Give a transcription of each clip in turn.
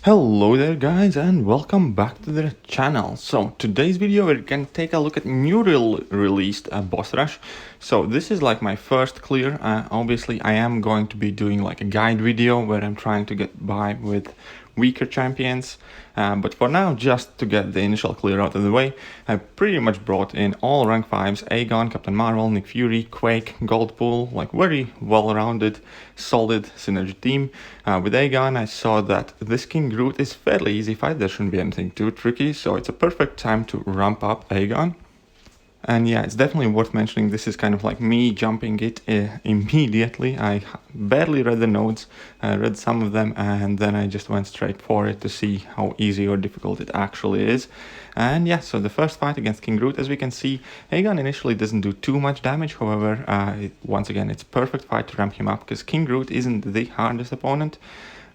Hello there guys and welcome back to the channel. So today's video we're gonna take a look at newly released boss rush. So this is like my first clear. Obviously I am going to be doing like a guide video where I'm trying to get by with weaker champions, but for now, just to get the initial clear out of the way, I pretty much brought in all rank 5s: Aegon, Captain Marvel, Nick Fury, Quake, Goldpool, like very well-rounded, solid synergy team. With Aegon, I saw that this King Groot is fairly easy fight, there shouldn't be anything too tricky, so it's a perfect time to ramp up Aegon. And yeah, it's definitely worth mentioning, this is kind of like me jumping it immediately. I barely read the notes, read some of them, and then I just went straight for it to see how easy or difficult it actually is. And yeah, so the first fight against King Groot, as we can see, Aegon initially doesn't do too much damage. However, once again, it's a perfect fight to ramp him up because King Groot isn't the hardest opponent.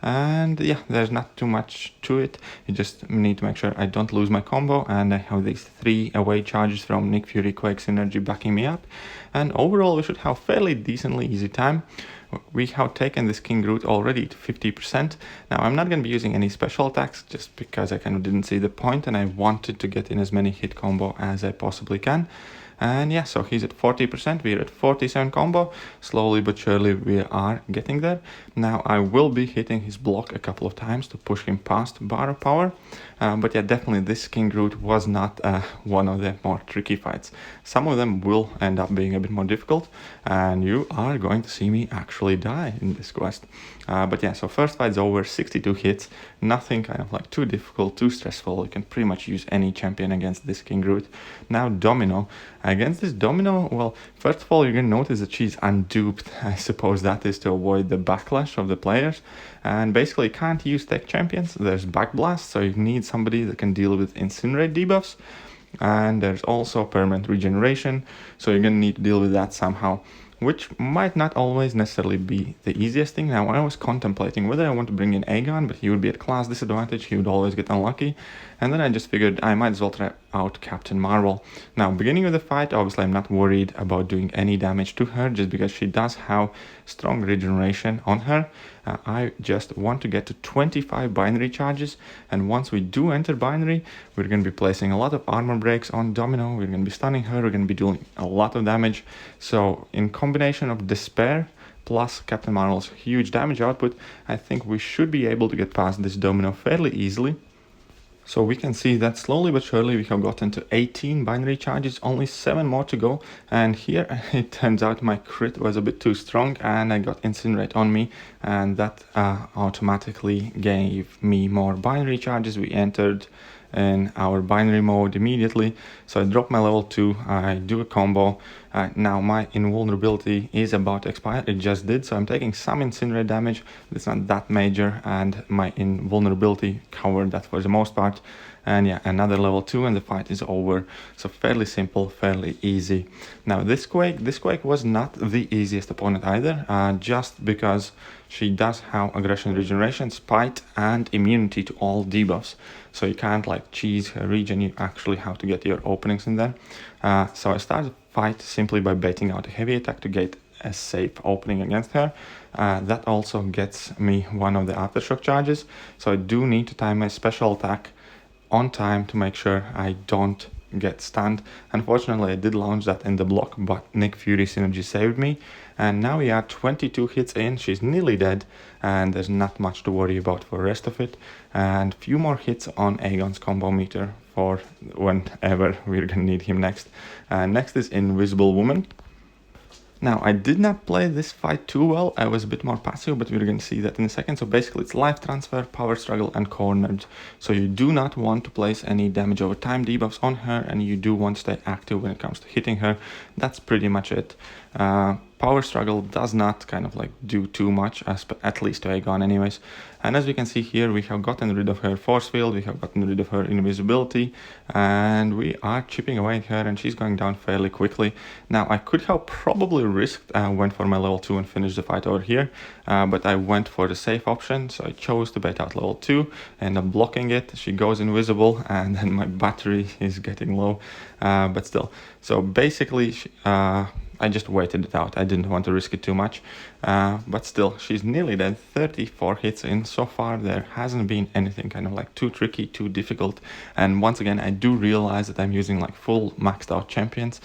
And yeah, there's not too much to it. You just need to make sure I don't lose my combo, and I have these 3 away charges from Nick Fury, Quake synergy backing me up, and overall we should have fairly decently easy time. We have taken this King Groot already to 50%. Now I'm not going to be using any special attacks just because I kind of didn't see the point and I wanted to get in as many hit combo as I possibly can. And yeah, so he's at 40%, we're at 47 combo. Slowly but surely we are getting there. Now I will be hitting his block a couple of times to push him past bar of power. But yeah, definitely this King Groot was not one of the more tricky fights. Some of them will end up being a bit more difficult, and you are going to see me actually die in this quest. But yeah, so first fight's over, 62 hits, nothing kind of like too difficult, too stressful. You can pretty much use any champion against this King Groot. Now Domino. Against this Domino, well, first of all, you're going to notice that she's unduped. I suppose that is to avoid the backlash of the players. And basically, you can't use tech champions. There's Backblast, so you need somebody that can deal with Incinerate debuffs. And there's also permanent regeneration, so you're going to need to deal with that somehow, which might not always necessarily be the easiest thing. Now, I was contemplating whether I want to bring in Aegon, but he would be at class disadvantage, he would always get unlucky. And then I just figured I might as well try out Captain Marvel. Now, beginning of the fight, obviously I'm not worried about doing any damage to her, just because she does have strong regeneration on her. I just want to get to 25 binary charges, and once we do enter binary, we're going to be placing a lot of armor breaks on Domino, we're going to be stunning her, we're going to be doing a lot of damage. So in combination of Despair plus Captain Marvel's huge damage output, I think we should be able to get past this Domino fairly easily. So we can see that slowly but surely we have gotten to 18 binary charges, only 7 more to go. And here it turns out my crit was a bit too strong and I got Incinerate on me, and that automatically gave me more binary charges. We entered in our binary mode immediately, so I drop my level 2, I do a combo. Now my invulnerability is about to expire, it just did, so I'm taking some Incinerate damage, but it's not that major, and my invulnerability covered that for the most part. And yeah, another level 2 and the fight is over. So fairly simple, fairly easy. Now this Quake was not the easiest opponent either, just because she does have aggression, regeneration, spite, and immunity to all debuffs. So you can't like cheese her regen, you actually have to get your openings in there. So I started the fight simply by baiting out a heavy attack to get a safe opening against her. That also gets me one of the aftershock charges. So I do need to time my special attack on time to make sure I don't get stunned. Unfortunately, I did launch that in the block, but Nick Fury synergy saved me. And now we are 22 hits in, she's nearly dead, and there's not much to worry about for the rest of it. And few more hits on Aegon's combo meter for whenever we're gonna need him next. Next is Invisible Woman. Now, I did not play this fight too well, I was a bit more passive, but we're going to see that in a second. So basically it's life transfer, power struggle, and cornered. So you do not want to place any damage over time debuffs on her, and you do want to stay active when it comes to hitting her. That's pretty much it. Power struggle does not kind of like do too much, at least to Aegon anyways. And as we can see here, we have gotten rid of her force field, we have gotten rid of her invisibility, and we are chipping away at her, and she's going down fairly quickly. Now I could have probably risked, went for my level 2 and finished the fight over here, but I went for the safe option, so I chose to bait out level 2, and I'm blocking it, she goes invisible, and then my battery is getting low, but still. So basically, I just waited it out. I didn't want to risk it too much, but still, she's nearly dead. 34 hits in so far. There hasn't been anything kind of like too tricky, too difficult. And once again, I do realize that I'm using like full maxed out champions,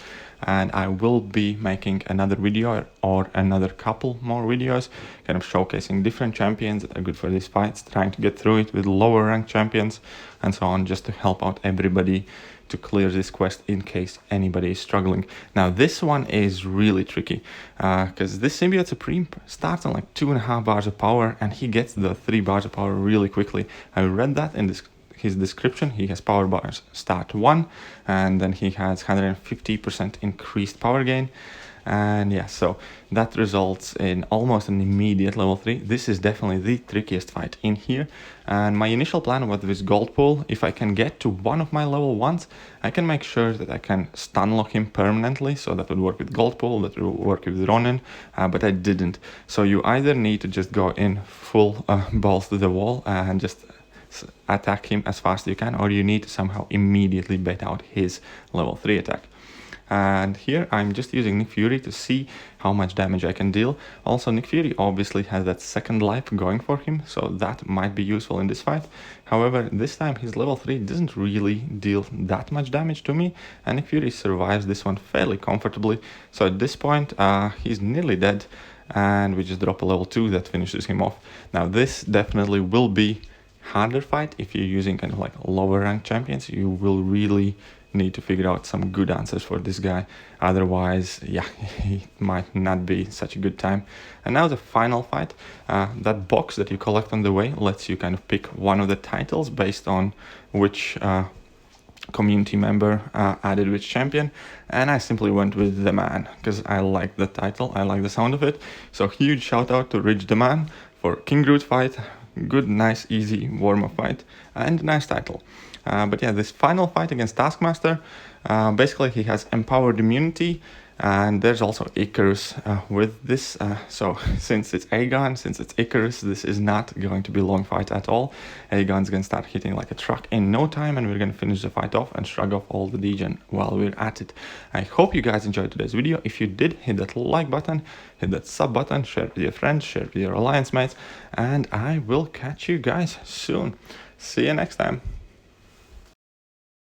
and I will be making another video or another couple more videos kind of showcasing different champions that are good for these fights, trying to get through it with lower ranked champions and so on, just to help out everybody to clear this quest in case anybody is struggling. Now this one is really tricky because this Symbiote Supreme starts on like 2.5 bars of power, and he gets the 3 bars of power really quickly. I read that in his description. He has power bars start 1, and then he has 150% increased power gain. And yeah, so that results in almost an immediate level 3. This is definitely the trickiest fight in here. And my initial plan with this gold pool, if I can get to one of my level 1s, I can make sure that I can stun lock him permanently. So that would work with gold pool, that would work with Ronin, but I didn't. So you either need to just go in full balls to the wall and just attack him as fast as you can, or you need to somehow immediately bait out his level 3 attack. And here I'm just using Nick Fury to see how much damage I can deal. Also, Nick Fury obviously has that second life going for him, so that might be useful in this fight. However, this time his level 3 doesn't really deal that much damage to me, and Nick Fury survives this one fairly comfortably. So at this point, he's nearly dead, and we just drop a level 2 that finishes him off. Now this definitely will be harder fight if you're using kind of like lower ranked champions. You will really need to figure out some good answers for this guy, otherwise yeah, it might not be such a good time. And now the final fight. That box that you collect on the way lets you kind of pick one of the titles based on which community member added which champion, and I simply went with the man because I like the title, I like the sound of it. So huge shout out to Rich the Man for King Groot fight. Good, nice, easy warm-up fight, and nice title. But yeah, this final fight against Taskmaster, basically he has empowered immunity, and there's also Icarus with this. So since it's Aegon, since it's Icarus, this is not going to be a long fight at all. Aegon's gonna start hitting like a truck in no time, and we're gonna finish the fight off and shrug off all the degen while we're at it. I hope you guys enjoyed today's video. If you did, hit that like button, hit that sub button, share it with your friends, share it with your alliance mates, and I will catch you guys soon. See you next time.